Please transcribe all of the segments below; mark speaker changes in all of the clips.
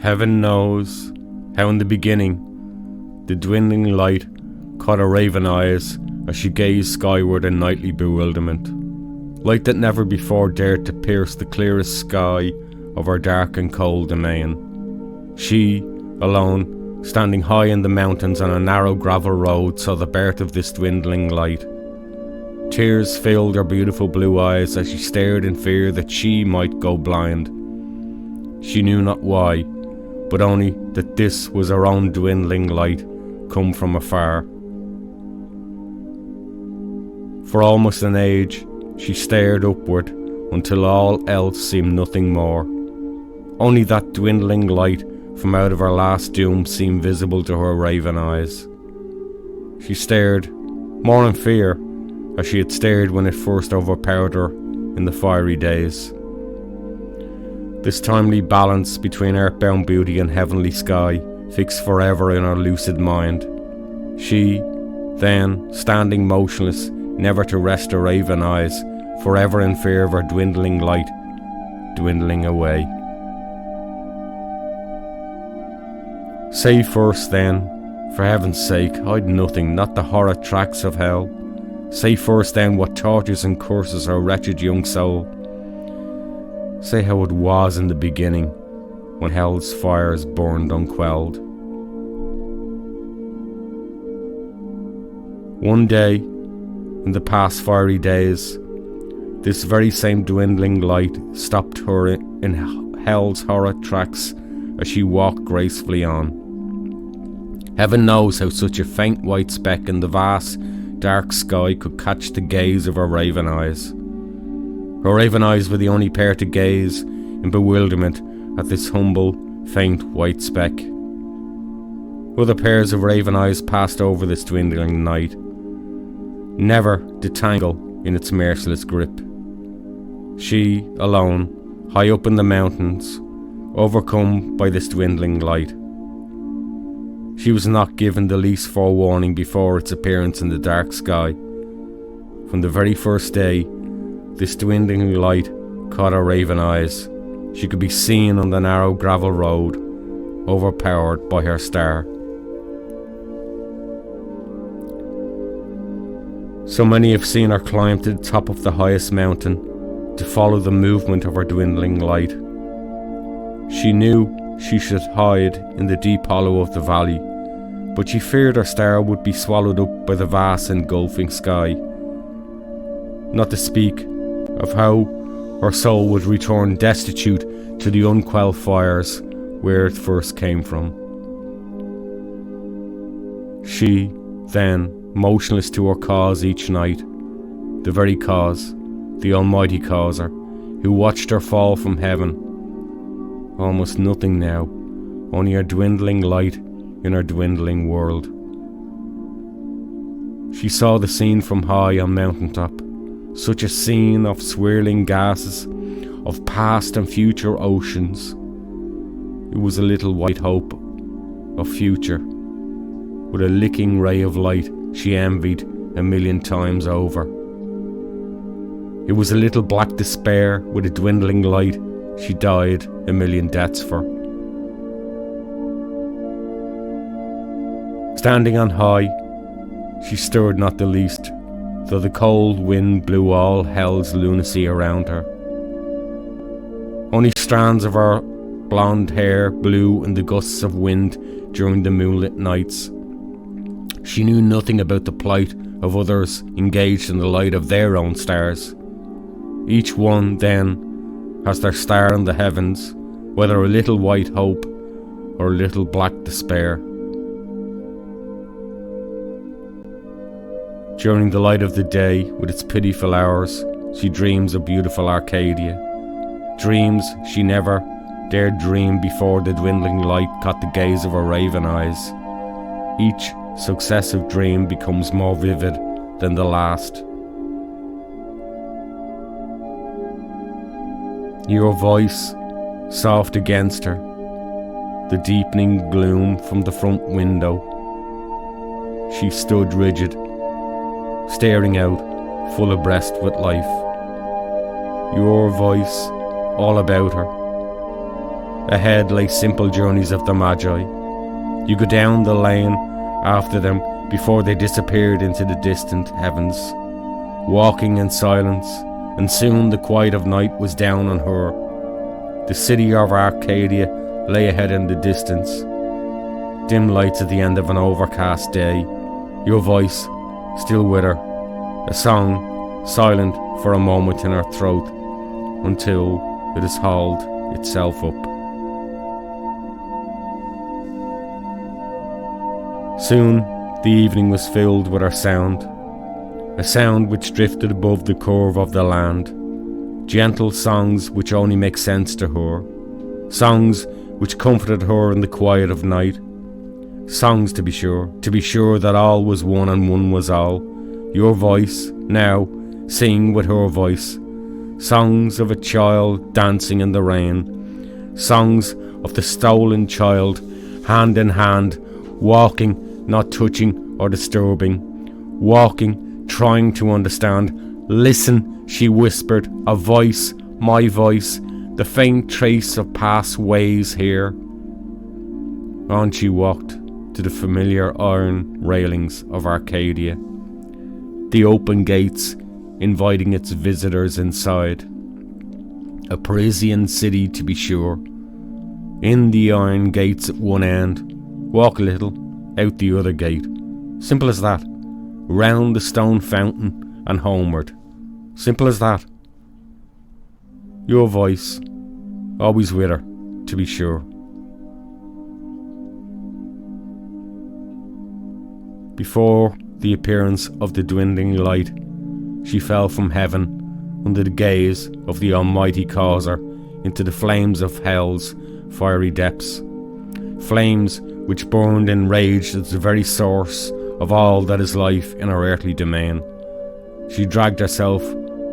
Speaker 1: Heaven knows how in the beginning the dwindling light caught her raven eyes as she gazed skyward in nightly bewilderment. Light that never before dared to pierce the clearest sky of her dark and cold domain. She, alone, standing high in the mountains on a narrow gravel road, saw the birth of this dwindling light. Tears filled her beautiful blue eyes as she stared in fear that she might go blind. She knew not why, but only that this was her own dwindling light come from afar. For almost an age, she stared upward until all else seemed nothing more. Only that dwindling light from out of her last doom seemed visible to her raven eyes. She stared, more in fear, as she had stared when it first overpowered her in the fiery days. This timely balance between earthbound beauty and heavenly sky fixed forever in her lucid mind. She, then, standing motionless, never to rest her raven eyes, forever in fear of her dwindling light, dwindling away. Say first then, for heaven's sake, hide nothing, not the horrid tracks of hell. Say first then what tortures and curses her wretched young soul. Say how it was in the beginning, when hell's fires burned unquelled. One day, in the past fiery days, this very same dwindling light stopped her in hell's horrid tracks as she walked gracefully on. Heaven knows how such a faint white speck in the vast dark sky could catch the gaze of her raven eyes. Her raven eyes were the only pair to gaze in bewilderment at this humble, faint white speck. Other pairs of raven eyes passed over this dwindling night, never to tangle in its merciless grip. She, alone, high up in the mountains, overcome by this dwindling light. She was not given the least forewarning before its appearance in the dark sky. From the very first day, this dwindling light caught her raven eyes. She could be seen on the narrow gravel road, overpowered by her star. So many have seen her climb to the top of the highest mountain to follow the movement of her dwindling light. She knew she should hide in the deep hollow of the valley, but she feared her star would be swallowed up by the vast engulfing sky. Not to speak of how her soul would return destitute to the unquelled fires where it first came from. She, then, motionless to her cause each night, the very cause, the almighty causer, who watched her fall from heaven. Almost nothing now, only her dwindling light in her dwindling world. She saw the scene from high on mountaintop, such a scene of swirling gases, of past and future oceans. It was a little white hope of future, with a licking ray of light she envied a million times over. It was a little black despair with a dwindling light she died a million deaths for. Standing on high, she stirred not the least, though the cold wind blew all hell's lunacy around her. Only strands of her blonde hair blew in the gusts of wind during the moonlit nights. She knew nothing about the plight of others engaged in the light of their own stars. Each one, then, has their star in the heavens, whether a little white hope or a little black despair. During the light of the day, with its pitiful hours, she dreams of beautiful Arcadia. Dreams she never dared dream before the dwindling light caught the gaze of her raven eyes. Each successive dream becomes more vivid than the last. Your voice, soft against her, the deepening gloom from the front window. She stood rigid, staring out, full abreast with life. Your voice, all about her, Ahead lay simple journeys of the Magi. You go down the lane after them before they disappeared into the distant heavens, walking in silence, and soon the quiet of night was down on her. The city of Arcadia lay ahead in the distance, dim lights at the end of an overcast day, your voice still with her, a song silent for a moment in her throat until it has hauled itself up. Soon the evening was filled with her sound, a sound which drifted above the curve of the land, gentle songs which only make sense to her, songs which comforted her in the quiet of night, songs to be sure that all was one and one was all, your voice now sing with her voice, songs of a child dancing in the rain, songs of the stolen child, hand in hand, walking, not touching or disturbing, walking, trying to understand. Listen, she whispered, a voice, my voice, the faint trace of past ways here. On she walked to the familiar iron railings of Arcadia, the open gates inviting its visitors inside. A Parisian city to be sure. In the iron gates at one end, walk a little, out the other gate. Simple as that. Round the stone fountain and homeward. Simple as that. Your voice, always with her, to be sure. Before the appearance of the dwindling light, she fell from heaven under the gaze of the Almighty Causer into the flames of hell's fiery depths. Flames which burned and raged at the very source of all that is life in our earthly domain. She dragged herself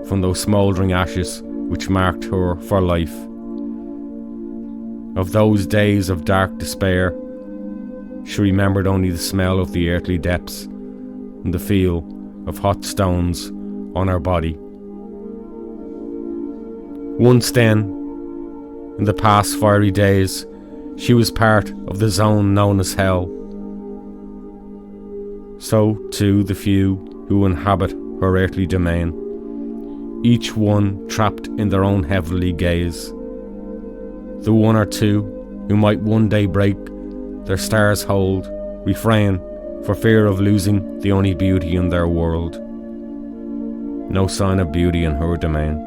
Speaker 1: from those smouldering ashes which marked her for life. Of those days of dark despair, she remembered only the smell of the earthly depths and the feel of hot stones on her body. Once then, in the past fiery days, she was part of the zone known as hell. So too the few who inhabit her earthly domain, each one trapped in their own heavenly gaze. The one or two who might one day break their star's hold, refrain for fear of losing the only beauty in their world. No sign of beauty in her domain.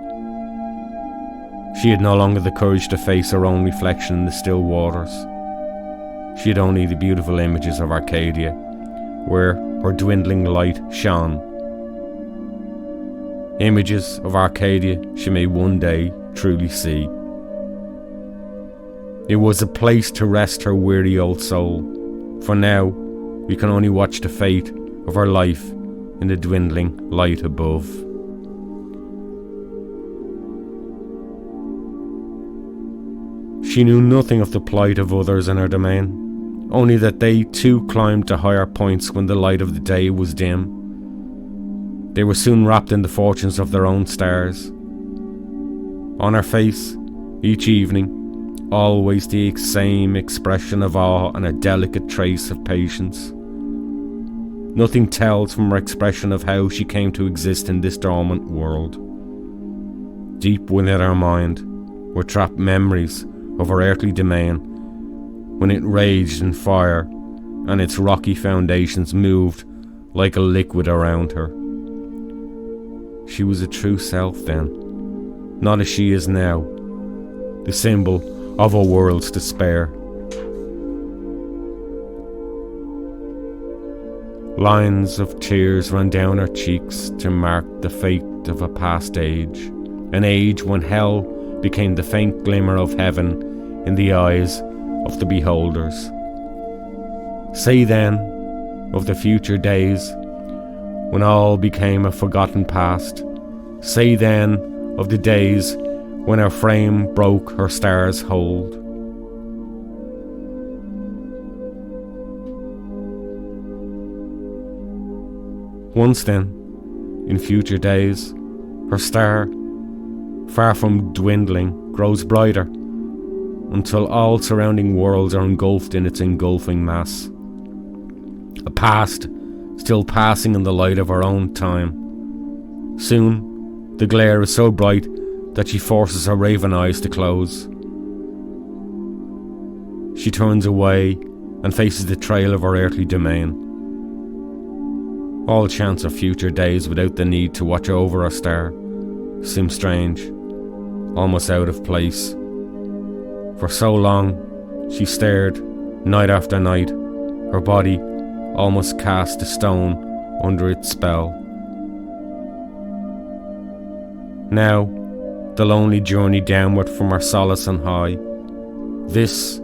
Speaker 1: She had no longer the courage to face her own reflection in the still waters. She had only the beautiful images of Arcadia, where her dwindling light shone. Images of Arcadia she may one day truly see. It was a place to rest her weary old soul. For now, we can only watch the fate of her life in the dwindling light above. She knew nothing of the plight of others in her domain, only that they too climbed to higher points when the light of the day was dim. They were soon wrapped in the fortunes of their own stars. On her face, each evening, always the same expression of awe and a delicate trace of patience. Nothing tells from her expression of how she came to exist in this dormant world. Deep within her mind were trapped memories of her earthly domain when it raged in fire and its rocky foundations moved like a liquid around her. She was a true self then, not as she is now, the symbol of a world's despair. Lines of tears ran down her cheeks to mark the fate of a past age, an age when hell became the faint glimmer of heaven in the eyes of the beholders. Say then of the future days when all became a forgotten past. Say then of the days when her frame broke her star's hold. Once then, in future days, her star, far from dwindling, grows brighter, until all surrounding worlds are engulfed in its engulfing mass. A past still passing in the light of her own time. Soon, the glare is so bright that she forces her raven eyes to close. She turns away and faces the trail of her earthly domain. All chance of future days without the need to watch over a star seems strange, almost out of place. For so long, she stared, night after night, her body almost cast to stone under its spell. Now, the lonely journey downward from her solace on high, this,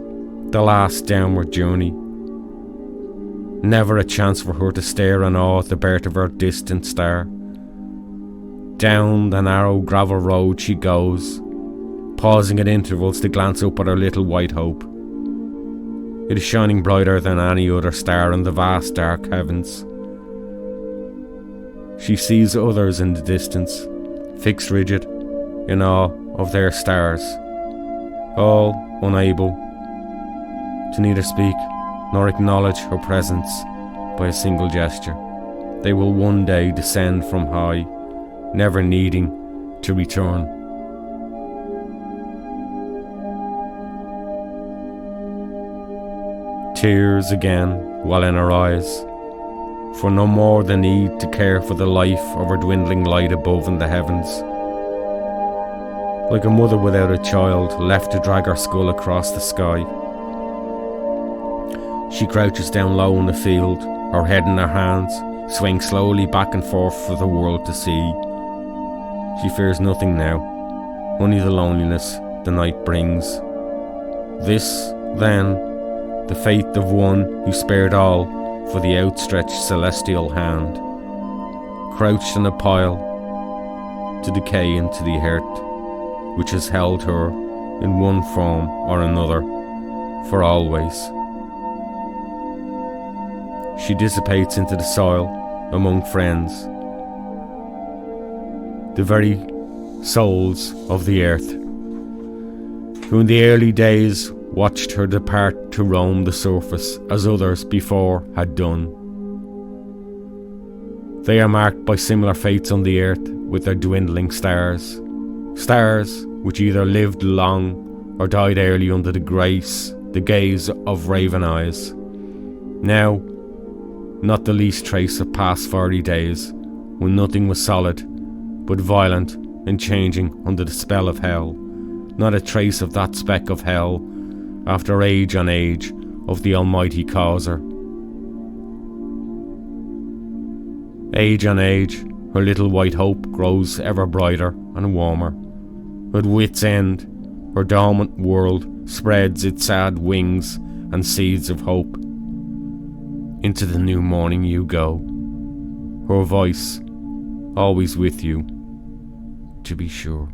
Speaker 1: the last downward journey. Never a chance for her to stare in awe at the birth of her distant star. Down the narrow gravel road she goes, pausing at intervals to glance up at her little white hope. It is shining brighter than any other star in the vast dark heavens. She sees others in the distance, fixed rigid, in awe of their stars, all unable to neither speak nor acknowledge her presence by a single gesture. They will one day descend from high, never needing to return. Tears again well in her eyes, for no more the need to care for the life of her dwindling light above in the heavens. Like a mother without a child, left to drag her skull across the sky. She crouches down low in the field, her head in her hands, swaying slowly back and forth for the world to see. She fears nothing now, only the loneliness the night brings. This, then, the faith of one who spared all for the outstretched celestial hand, crouched in a pile to decay into the earth, which has held her in one form or another for always. She dissipates into the soil among friends, the very souls of the earth, who in the early days watched her depart to roam the surface as others before had done. They are marked by similar fates on the earth with their dwindling stars, stars which either lived long or died early under the gaze of raven eyes. Now, not the least trace of past fiery days, when nothing was solid, but violent and changing under the spell of hell. Not a trace of that speck of hell, after age on age of the Almighty Causer. Age on age, her little white hope grows ever brighter and warmer. At wit's end, her dormant world spreads its sad wings and seeds of hope. Into the new morning you go, her voice always with you, to be sure.